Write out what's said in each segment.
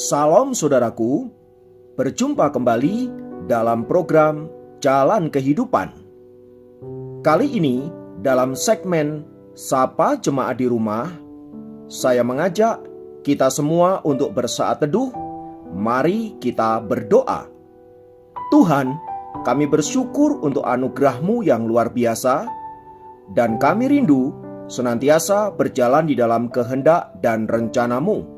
Salam saudaraku, berjumpa kembali dalam program Jalan Kehidupan. Kali ini dalam segmen Sapa Jemaat di Rumah, saya mengajak kita semua untuk bersaat teduh. Mari kita berdoa. Tuhan, kami bersyukur untuk anugerah-Mu yang luar biasa, dan kami rindu senantiasa berjalan di dalam kehendak dan rencana-Mu.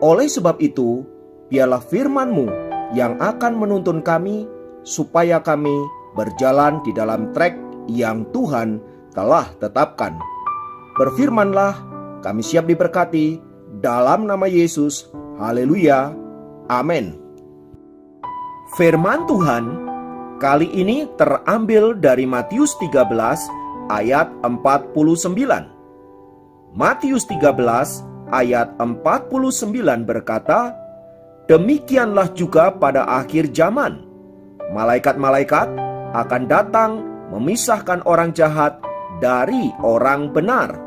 Oleh sebab itu, biarlah firman-Mu yang akan menuntun kami supaya kami berjalan di dalam trek yang Tuhan telah tetapkan. Berfirmanlah, kami siap diberkati dalam nama Yesus. Haleluya. Amin. Firman Tuhan kali ini terambil dari Matius 13 ayat 49. Matius 13 ayat 49 berkata, "Demikianlah juga pada akhir zaman, malaikat-malaikat akan datang memisahkan orang jahat dari orang benar."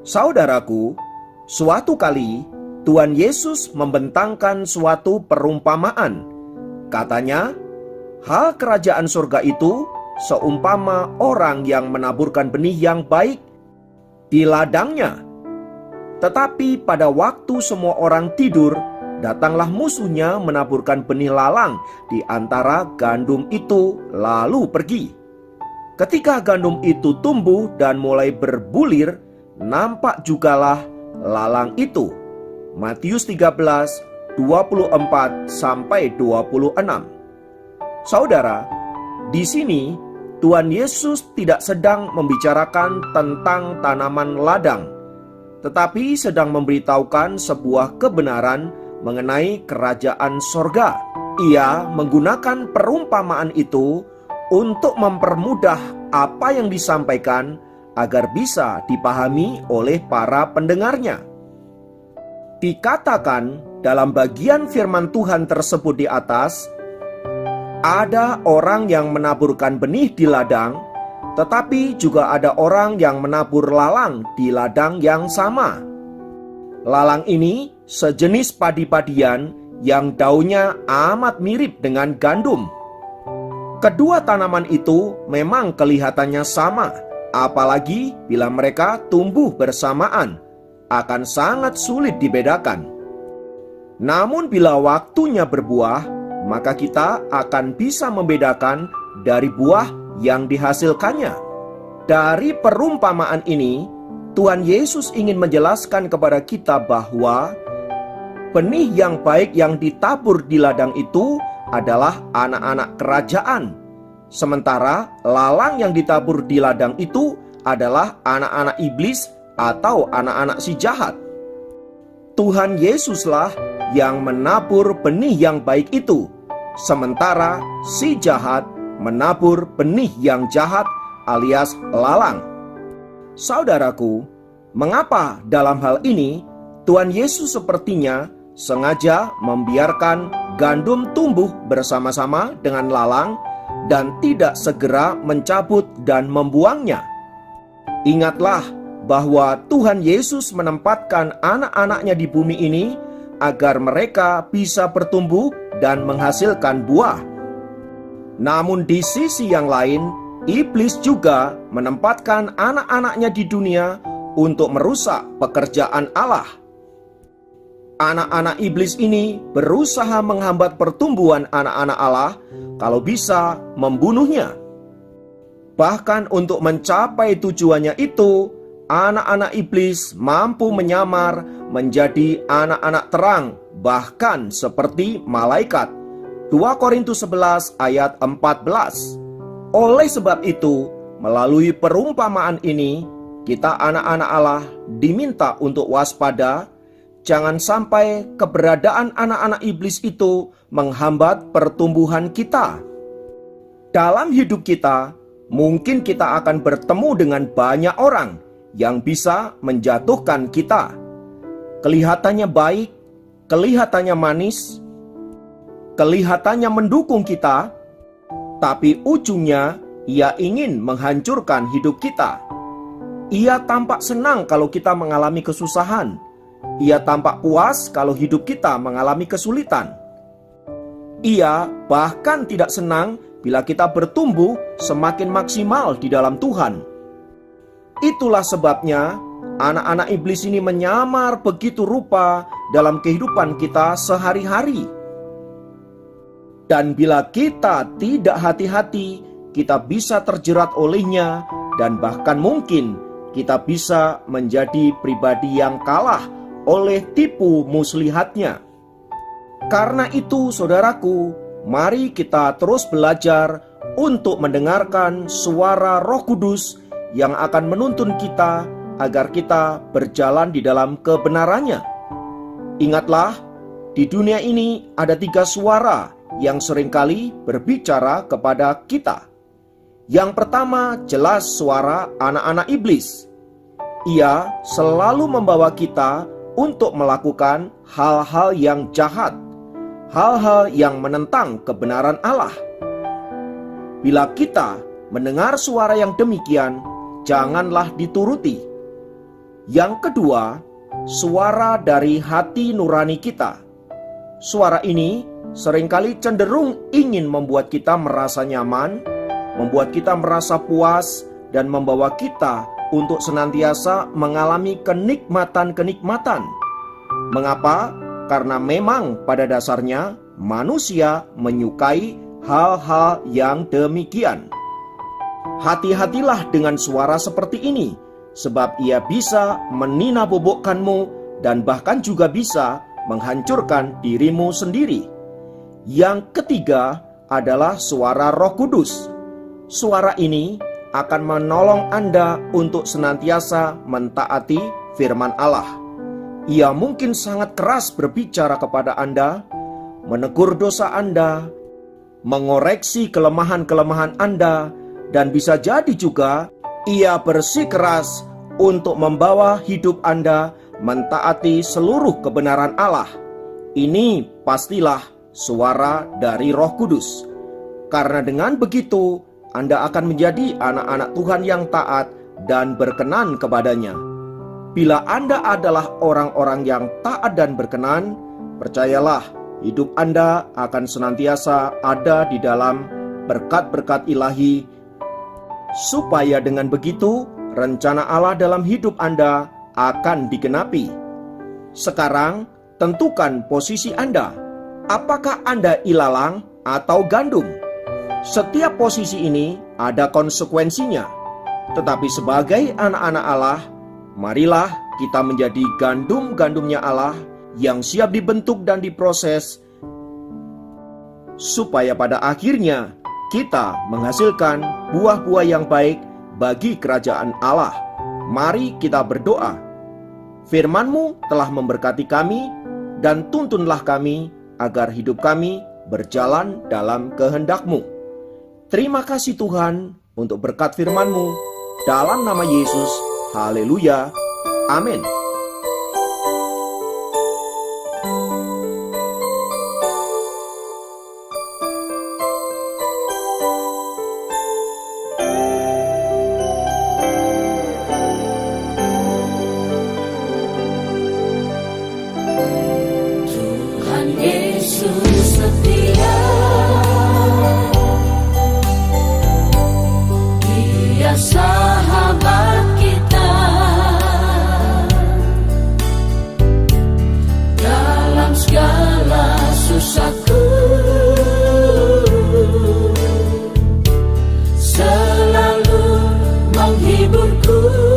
Saudaraku, suatu kali Tuhan Yesus membentangkan suatu perumpamaan. Katanya, hal kerajaan surga itu seumpama orang yang menaburkan benih yang baik di ladangnya. Tetapi pada waktu semua orang tidur, datanglah musuhnya menaburkan benih lalang di antara gandum itu, lalu pergi. Ketika gandum itu tumbuh dan mulai berbulir, nampak jugalah lalang itu. Matius 13, 24-26. Saudara, di sini Tuhan Yesus tidak sedang membicarakan tentang tanaman ladang, tetapi sedang memberitahukan sebuah kebenaran mengenai kerajaan sorga. Ia menggunakan perumpamaan itu untuk mempermudah apa yang disampaikan agar bisa dipahami oleh para pendengarnya. Dikatakan dalam bagian firman Tuhan tersebut di atas, ada orang yang menaburkan benih di ladang, tetapi juga ada orang yang menabur lalang di ladang yang sama. Lalang ini sejenis padi-padian yang daunnya amat mirip dengan gandum. Kedua tanaman itu memang kelihatannya sama, apalagi bila mereka tumbuh bersamaan, akan sangat sulit dibedakan. Namun bila waktunya berbuah, maka kita akan bisa membedakan dari buah yang dihasilkannya. Dari perumpamaan ini, Tuhan Yesus ingin menjelaskan kepada kita bahwa benih yang baik yang ditabur di ladang itu adalah anak-anak kerajaan, sementara lalang yang ditabur di ladang itu adalah anak-anak iblis atau anak-anak si jahat. Tuhan Yesuslah yang menabur benih yang baik itu, sementara si jahat menabur benih yang jahat alias lalang. Saudaraku, mengapa dalam hal ini Tuhan Yesus sepertinya sengaja membiarkan gandum tumbuh bersama-sama dengan lalang dan tidak segera mencabut dan membuangnya? Ingatlah bahwa Tuhan Yesus menempatkan anak-anaknya di bumi ini agar mereka bisa bertumbuh dan menghasilkan buah. Namun di sisi yang lain, iblis juga menempatkan anak-anaknya di dunia untuk merusak pekerjaan Allah. Anak-anak iblis ini berusaha menghambat pertumbuhan anak-anak Allah, kalau bisa membunuhnya. Bahkan untuk mencapai tujuannya itu, anak-anak iblis mampu menyamar menjadi anak-anak terang, bahkan seperti malaikat. 2 Korintus 11 ayat 14. Oleh sebab itu, melalui perumpamaan ini, kita anak-anak Allah diminta untuk waspada. Jangan sampai keberadaan anak-anak iblis itu menghambat pertumbuhan kita. Dalam hidup kita, mungkin kita akan bertemu dengan banyak orang yang bisa menjatuhkan kita. Kelihatannya baik, kelihatannya manis, kelihatannya mendukung kita, tapi ujungnya ia ingin menghancurkan hidup kita. Ia tampak senang kalau kita mengalami kesusahan. Ia tampak puas kalau hidup kita mengalami kesulitan. Ia bahkan tidak senang bila kita bertumbuh semakin maksimal di dalam Tuhan. Itulah sebabnya anak-anak iblis ini menyamar begitu rupa dalam kehidupan kita sehari-hari. Dan bila kita tidak hati-hati, kita bisa terjerat olehnya dan bahkan mungkin kita bisa menjadi pribadi yang kalah oleh tipu muslihatnya. Karena itu, saudaraku, mari kita terus belajar untuk mendengarkan suara Roh Kudus yang akan menuntun kita agar kita berjalan di dalam kebenarannya. Ingatlah, di dunia ini ada 3 suara yang seringkali berbicara kepada kita. Yang pertama jelas suara anak-anak iblis. Ia selalu membawa kita untuk melakukan hal-hal yang jahat, hal-hal yang menentang kebenaran Allah. Bila kita mendengar suara yang demikian, janganlah dituruti. Yang kedua, suara dari hati nurani kita. Suara ini seringkali cenderung ingin membuat kita merasa nyaman, membuat kita merasa puas, dan membawa kita untuk senantiasa mengalami kenikmatan-kenikmatan. Mengapa? Karena memang pada dasarnya manusia menyukai hal-hal yang demikian. Hati-hatilah dengan suara seperti ini, sebab ia bisa meninabobokkanmu dan bahkan juga bisa menghancurkan dirimu sendiri. Yang ketiga adalah suara Roh Kudus. Suara ini akan menolong Anda untuk senantiasa mentaati firman Allah. Ia mungkin sangat keras berbicara kepada Anda, menegur dosa Anda, mengoreksi kelemahan-kelemahan Anda, dan bisa jadi juga ia bersikeras untuk membawa hidup Anda mentaati seluruh kebenaran Allah. Ini pastilah suara dari Roh Kudus. Karena dengan begitu, Anda akan menjadi anak-anak Tuhan yang taat dan berkenan kepadanya. Bila Anda adalah orang-orang yang taat dan berkenan, percayalah, hidup Anda akan senantiasa ada di dalam berkat-berkat ilahi, supaya dengan begitu rencana Allah dalam hidup Anda akan digenapi. Sekarang tentukan posisi Anda. Apakah Anda ilalang atau gandum? Setiap posisi ini ada konsekuensinya. Tetapi sebagai anak-anak Allah, marilah kita menjadi gandum-gandumnya Allah yang siap dibentuk dan diproses, supaya pada akhirnya kita menghasilkan buah-buah yang baik bagi kerajaan Allah. Mari kita berdoa. Firman-Mu telah memberkati kami, dan tuntunlah kami agar hidup kami berjalan dalam kehendak-Mu. Terima kasih Tuhan untuk berkat firman-Mu. Dalam nama Yesus, haleluya, amin. Tuhan Yesus setia, Dia sahabat kita dalam segala susahku, selalu menghiburku.